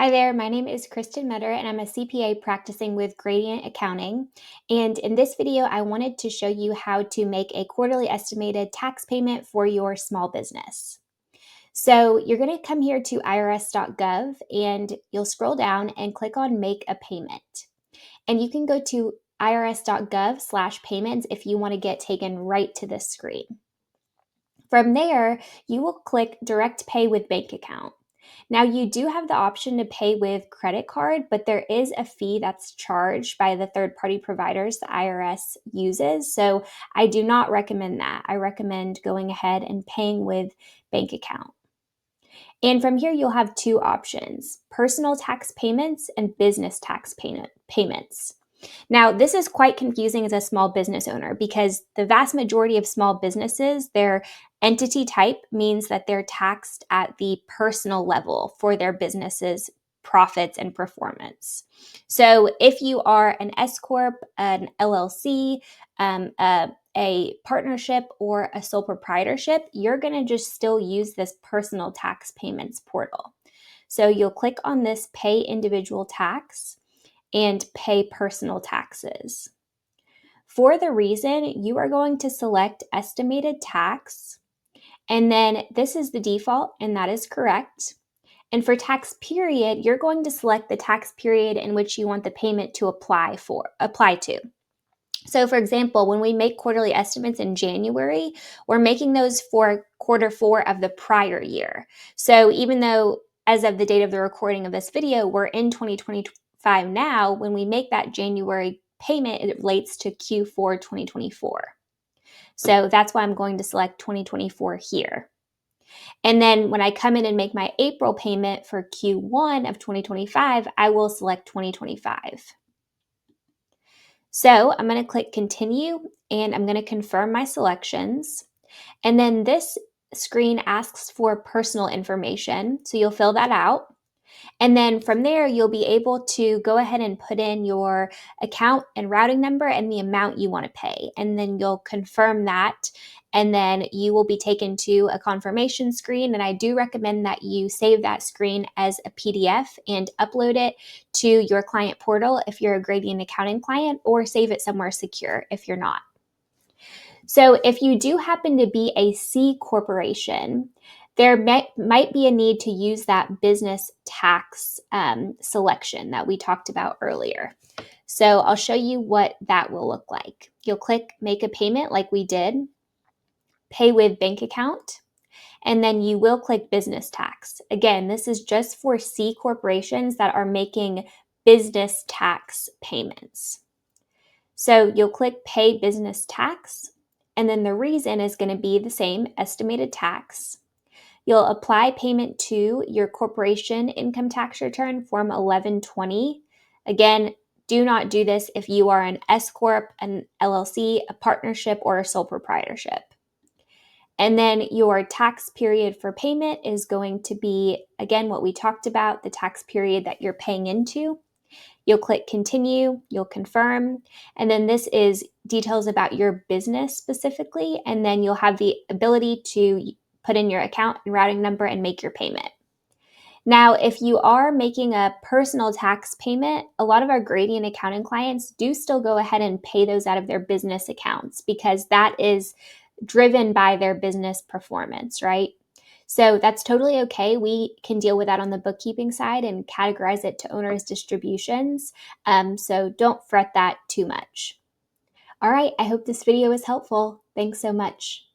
Hi there, my name is Kristen Metter and I'm a CPA practicing with Gradient Accounting. And in this video, I wanted to show you how to make a quarterly estimated tax payment for your small business. So you're going to come here to irs.gov and you'll scroll down and click on Make a Payment. And you can go to irs.gov/payments if you want to get taken right to this screen. From there, you will click Direct Pay with Bank Account. Now, you do have the option to pay with credit card, but there is a fee that's charged by the third-party providers the IRS uses. So I do not recommend that. I recommend going ahead and paying with bank account. And from here, you'll have two options: personal tax payments and business tax payments. Now, this is quite confusing as a small business owner because the vast majority of small businesses, their entity type means that they're taxed at the personal level for their business's profits and performance. So if you are an S Corp, an LLC, a partnership, or a sole proprietorship, you're going to just still use this personal tax payments portal. So you'll click on this Pay Individual Tax and pay personal taxes. For the reason, you are going to select estimated tax, and then this is the default, and that is correct. And for tax period, you're going to select the tax period in which you want the payment to apply to. So for example, when we make quarterly estimates in January, we're making those for quarter 4 of the prior year. So even though as of the date of the recording of this video, we're in 2025 now, when we make that January payment, it relates to Q4 2024. So that's why I'm going to select 2024 here. And then when I come in and make my April payment for Q1 of 2025, I will select 2025. So I'm going to click continue and I'm going to confirm my selections. And then this screen asks for personal information. So you'll fill that out. And then from there, you'll be able to go ahead and put in your account and routing number and the amount you want to pay. And then you'll confirm that. And then you will be taken to a confirmation screen. And I do recommend that you save that screen as a PDF and upload it to your client portal if you're a Gradient Accounting client, or save it somewhere secure if you're not. So if you do happen to be a C corporation, there might be a need to use that business tax selection that we talked about earlier. So I'll show you what that will look like. You'll click Make a Payment like we did, Pay with Bank Account, and then you will click Business Tax. Again, this is just for C corporations that are making business tax payments. So you'll click Pay Business Tax, and then the reason is going to be the same, estimated tax. You'll apply payment to your corporation income tax return, Form 1120. Again, do not do this if you are an S Corp, an LLC, a partnership, or a sole proprietorship. And then your tax period for payment is going to be, again, what we talked about, the tax period that you're paying into. You'll click continue, you'll confirm, and then this is details about your business specifically, and then you'll have the ability to put in your account and routing number and make your payment. Now, if you are making a personal tax payment, a lot of our Gradient Accounting clients do still go ahead and pay those out of their business accounts because that is driven by their business performance, right? So that's totally okay. We can deal with that on the bookkeeping side and categorize it to owner's distributions. So don't fret that too much. All right, I hope this video was helpful. Thanks so much.